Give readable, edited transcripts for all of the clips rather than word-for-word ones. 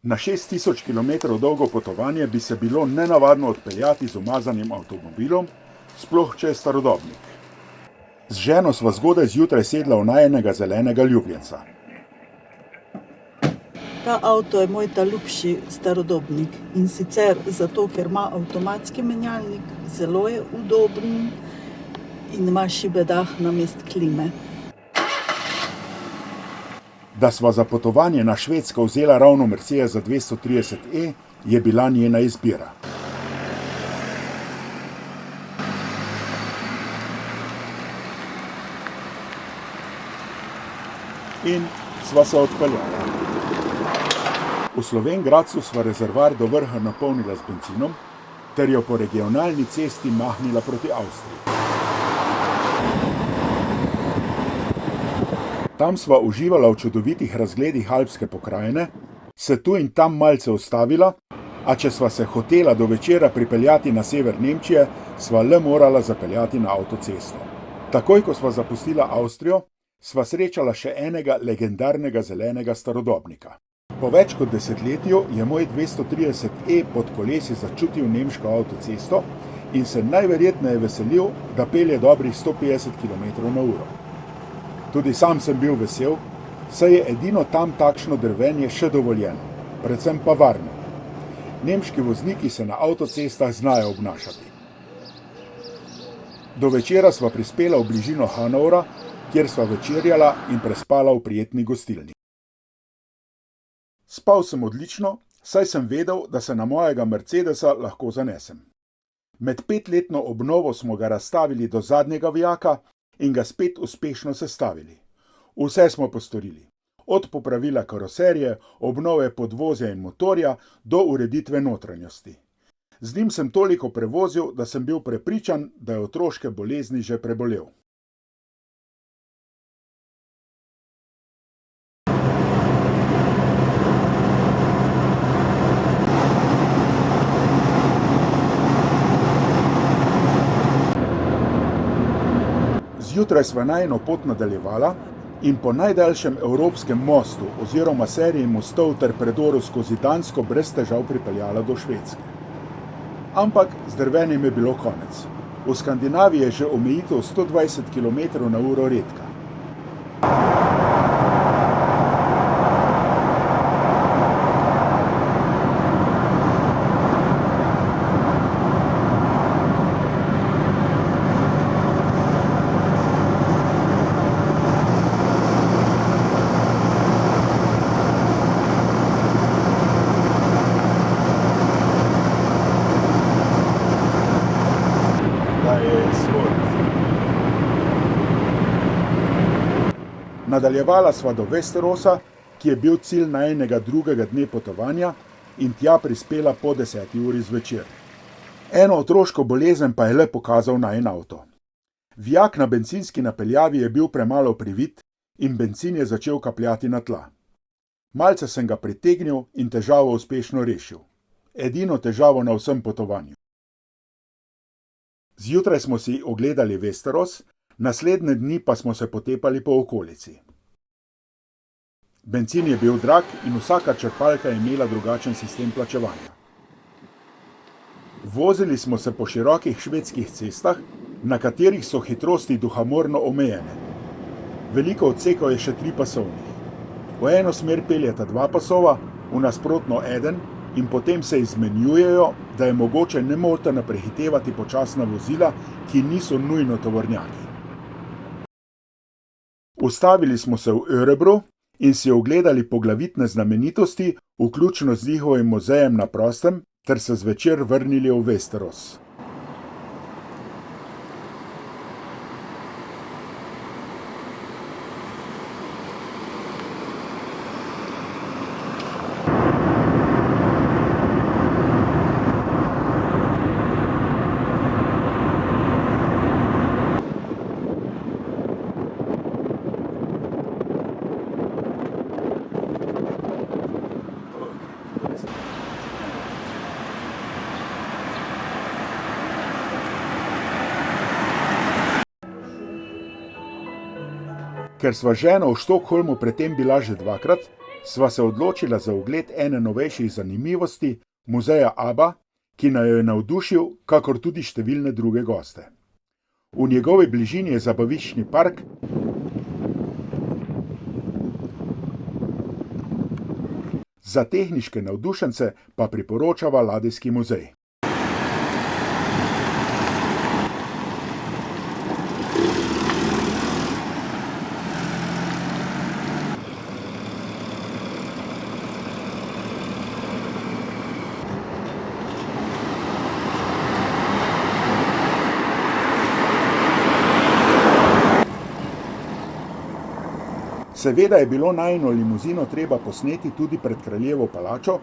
Na 6000 km dolgo potovanje bi se bilo nenavadno odpeljati z umazanim avtomobilom, sploh če je starodobnik. Z ženo sva zgodaj zjutraj sedla v najinega zelenega ljubljenca. Ta avto je moj ljubši starodobnik in sicer zato, ker ima avtomatski menjalnik, zelo je udoben in ima šibedah namesto klime. Da sva za potovanje na Švedsko vzela ravno Mercedesa 230e, je bila njena izbira. In sva se odpeljala. V Slovenj Gradcu sva rezervoar do vrha napolnila z bencinom ter jo po regionalni cesti mahnila proti Avstriji. Tam sva uživala v čudovitih razgledih alpske pokrajine, se tu in tam malce ustavila, a če sva se hotela do večera pripeljati na sever Nemčije, sva le morala zapeljati na avtocesto. Takoj, ko sva zapustila Avstrijo, sva srečala še enega legendarnega zelenega starodobnika. Po več kot desetletju je moj 230e pod kolesi začutil nemško avtocesto in se najverjetneje veselil, da pelje dobrih 150 km/h. Tudi sam sem bil vesel, saj je edino tam takšno drvenje še dovoljeno, predvsem pa varno. Nemški vozniki se na avtocestah znajo obnašati. Do večera sva prispela v bližino Hanovra, kjer sva večerjala in prespala v prijetni gostilni. Spal sem odlično, saj sem vedel, da se na mojega Mercedesa lahko zanesem. Med 5-letno obnovo smo ga razstavili do zadnjega vijaka in ga spet uspešno sestavili. Vse smo postorili. Od popravila karoserije, obnove podvozja in motorja do ureditve notranjosti. Z njim sem toliko prevozil, da sem bil prepričan, da je otroške bolezni že prebolel. Zjutraj sva najino pot nadaljevala in po najdaljšem evropskem mostu oziroma seriji mostov ter predoru skozi Dansko brez težav pripeljala do Švedske. Ampak z drvenjem je bilo konec. V Skandinaviji je že omejitev 120 km/h redka. Nadaljevala sva do Västeråsa, ki je bil cilj najinega drugega dne potovanja, in tja prispela po 10. uri zvečer. Eno otroško bolezen pa je le pokazal najin avto. Vijak na bencinski napeljavi je bil premalo privit in bencin je začel kapljati na tla. Malce sem ga pritegnil in težavo uspešno rešil. Edino težavo na vsem potovanju. Zjutraj smo si ogledali Västerås, naslednje dni pa smo se potepali po okolici. Bencin je bil drag in vsaka črpalka je imela drugačen sistem plačevanja. Vozili smo se po širokih švedskih cestah, na katerih so hitrosti duhamorno omejene. Veliko odsekov je še 3 pasovnih. V eno smer peljeta 2 pasova, v nasprotno eden in potem se izmenjujejo, da je mogoče nemoteno prehitevati počasna vozila, ki niso nujno tovornjaki. Ustavili smo se v Örebro in si ogledali poglavitne znamenitosti, vključno z njihovim muzejem na prostem, ter se zvečer vrnili v Västerås. Ker sva ženo v Štokholmu predtem bila že 2-krat, sva se odločila za ogled ene novejših zanimivosti, muzeja Aba, ki naju je navdušil, kakor tudi številne druge goste. V njegovi bližini je zabaviščni park, za tehniške navdušence pa priporočava ladijski muzej. Seveda je bilo najino limuzino treba posneti tudi pred kraljevo palačo,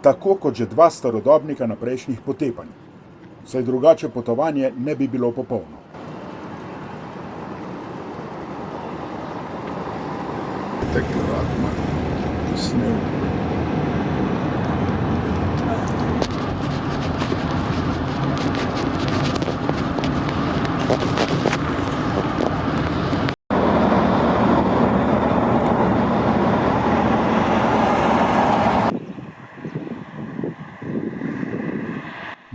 tako kot že dva starodobnika na prejšnjih potepanjih, saj drugače potovanje ne bi bilo popolno. Teklo rakma, snel.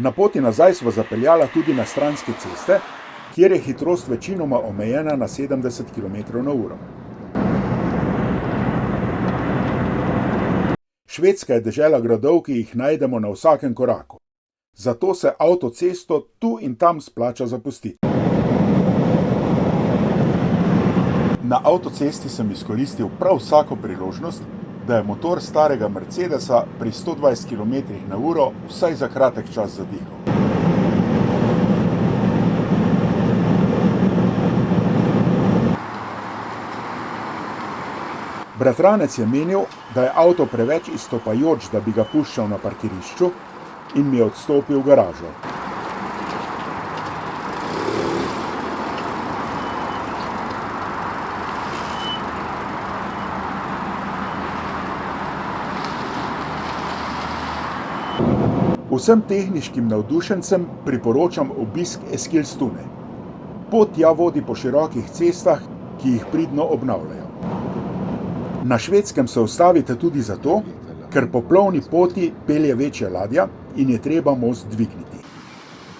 Na poti nazaj sva zapeljala tudi na stranske ceste, kjer je hitrost večinoma omejena na 70 km/h. Švedska je dežela gradov, ki jih najdemo na vsakem koraku. Zato se avtocesto tu in tam splača zapustiti. Na avtocesti sem izkoristil prav vsako priložnost, da je motor starega Mercedesa pri 120 km/h vsaj za kratek čas zadihal. Bratranec je menil, da je avto preveč izstopajoč, da bi ga puščal na parkirišču, in mi je odstopil v garažo. Vsem tehniškim navdušencem priporočam obisk Eskilstune. Pot tja vodi po širokih cestah, ki jih pridno obnavljajo. Na Švedskem se ustavite tudi zato, ker po plovni poti pelje večja ladja in je treba most dvigniti.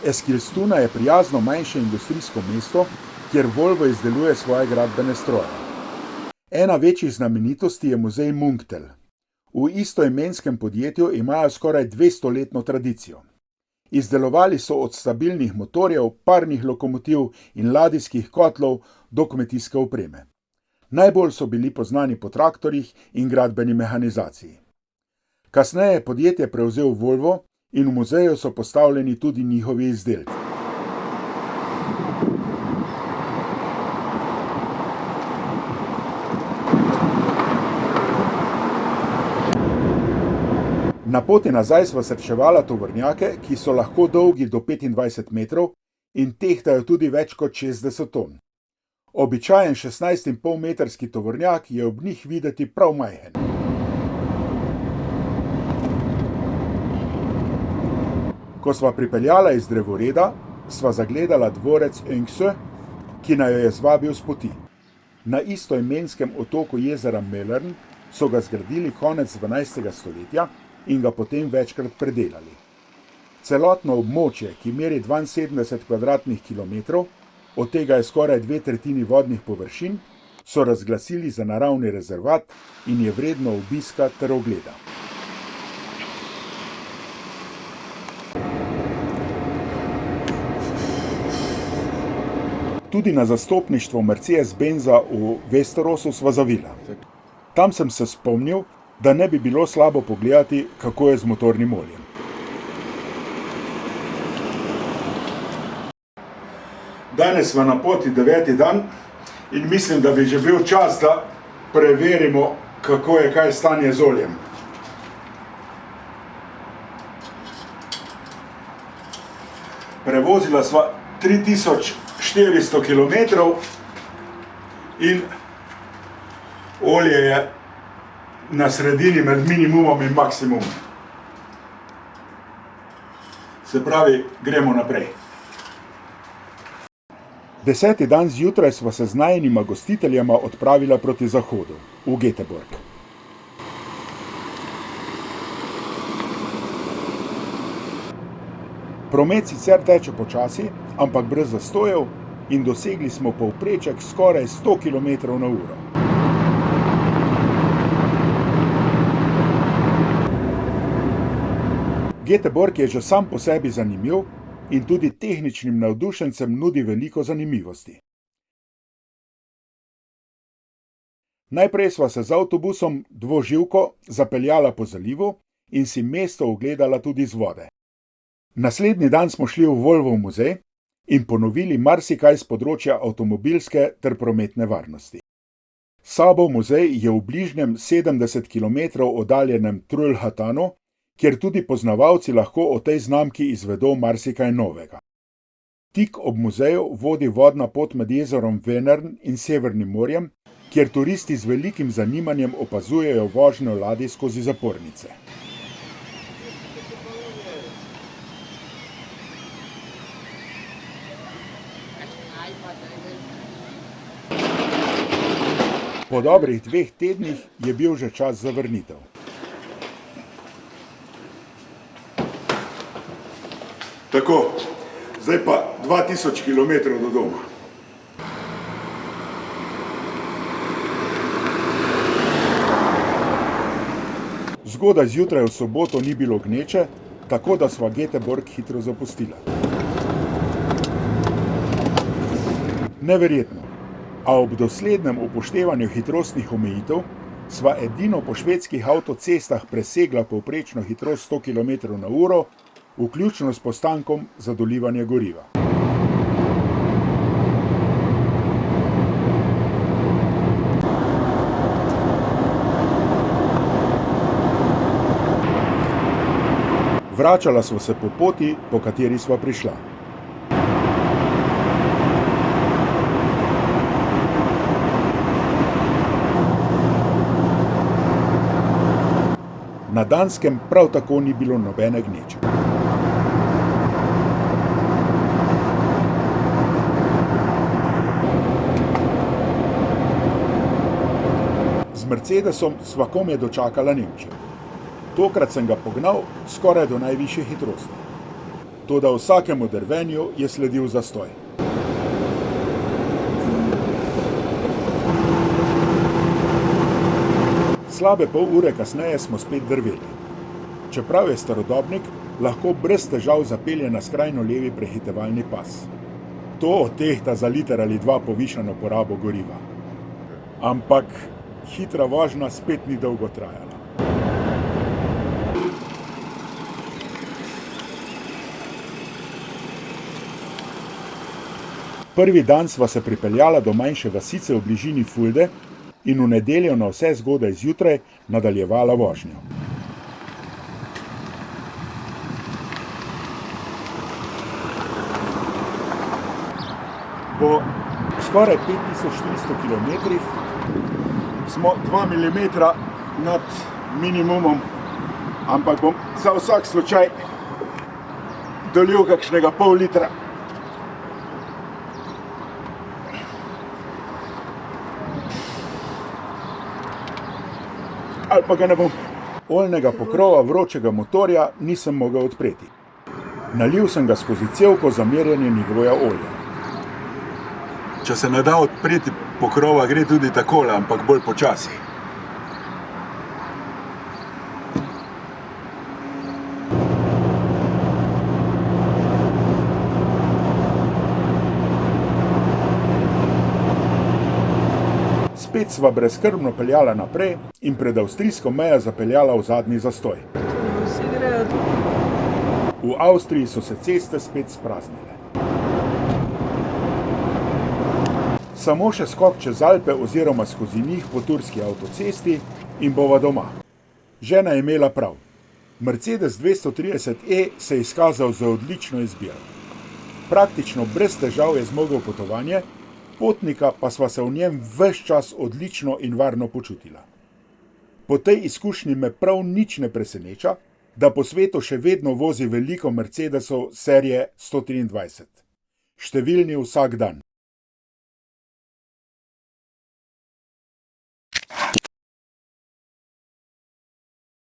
Eskilstuna je prijazno manjše industrijsko mesto, kjer Volvo izdeluje svoje gradbene stroje. Ena večjih znamenitosti je muzej Munktel. V istoimenskem podjetju imajo skoraj 200-letno tradicijo. Izdelovali so od stabilnih motorjev, parnih lokomotiv in ladijskih kotlov do kmetijske opreme. Najbolj so bili poznani po traktorjih in gradbeni mehanizaciji. Kasneje je podjetje prevzel Volvo in v muzeju so postavljeni tudi njihovi izdelki. Na poti nazaj sva srečevala tovornjake, ki so lahko dolgi do 25 metrov in tehtajo tudi več kot 60 ton. Običajen 16,5 metrski tovornjak je ob njih videti prav majhen. Ko sva pripeljala iz drevoreda, sva zagledala dvorec Öngsö, ki naju je zvabil s poti. Na istoimenskem otoku jezera Mälaren so ga zgradili konec 12. stoletja in ga potem večkrat predelali. Celotno območje, ki meri 72 kvadratnih kilometrov, od tega je skoraj 2/3 vodnih površin, so razglasili za naravni rezervat in je vredno obiska ter ogleda. Tudi na zastopništvo Mercedes-Benza v Västeråsu sva zavila. Tam sem se spomnil, da ne bi bilo slabo pogledati, kako je z motornim oljem. Danes smo na poti 9. dan in mislim, da bi že bil čas, da preverimo, kako je kaj stanje z oljem. Prevozila sva 3400 km in olje je na sredini med minimumom in maksimumom. Se pravi, gremo naprej. 10. dan zjutraj sva se z najinima gostiteljema odpravila proti zahodu, v Göteborg. Promet sicer teče počasi, ampak brez zastojev in dosegli smo povpreček skoraj 100 km/h. Göteborg je že sam po sebi zanimiv in tudi tehničnim navdušencem nudi veliko zanimivosti. Najprej sva se z avtobusom dvoživko zapeljala po zalivu in si mesto ogledala tudi z vode. Naslednji dan smo šli v Volvov muzej in ponovili marsikaj z področja avtomobilske ter prometne varnosti. Sabov muzej je v bližnjem 70 km oddaljenem Trollhättanu, kjer tudi poznavalci lahko o tej znamki izvedo marsikaj novega. Tik ob muzeju vodi vodna pot med jezerom Vänern in Severnim morjem, kjer turisti z velikim zanimanjem opazujejo vožnjo ladij skozi zapornice. Po dobrih 2 tednih je bil že čas za vrnitev. Tako, zdaj pa 2000 km do doma. Zgodaj zjutraj v soboto ni bilo gneče, tako da sva Göteborg hitro zapustila. Neverjetno, a ob doslednem upoštevanju hitrostnih omejitev sva edino po švedskih avtocestah presegla povprečno hitrost 100 km/h, vključno s postankom za dolivanje goriva. Vračala sva se po poti, po kateri sva prišla. Na Danskem prav tako ni bilo nobene gneče. Z Mercedesom sva komaj dočakala Nemčijo. Tokrat sem ga pognal skoraj do najvišje hitrosti. Toda vsakemu drvenju je sledil zastoj. Slabe pol ure kasneje smo spet drveli. Čeprav je starodobnik, lahko brez težav zapelje na skrajno levi prehitevalni pas. To odtehta za liter ali 2 povišano porabo goriva. Ampak hitra vožnja spet ni dolgo trajala. Prvi dan sva se pripeljala do manjše vasice v bližini Fulde in v nedeljo na vse zgodaj zjutraj nadaljevala vožnjo. Po skoraj 5400 km smo 2 mm nad minimumom, ampak bom za vsak slučaj dolil kakšnega pol litra. Ali pa ga ne bom. Oljnega pokrova vročega motorja nisem mogel odpreti. Nalil sem ga skozi cevko za merjenje nivoja olja. Če se ne da odpreti pokrova, gre tudi takole, ampak bolj počasi. Spet sva brezskrbno peljala naprej in pred avstrijsko mejo zapeljala v zadnji zastoj. V Avstriji so se ceste spet spraznile. Samo še skok čez Alpe oziroma skozi njih po turski avtocesti in bova doma. Žena je imela prav. Mercedes 230e se je izkazal za odlično izbiro. Praktično brez težav je zmogel potovanje, potnika pa sva se v njem ves čas odlično in varno počutila. Po tej izkušnji me prav nič ne preseneča, da po svetu še vedno vozi veliko Mercedesov serije 123. Številni vsak dan.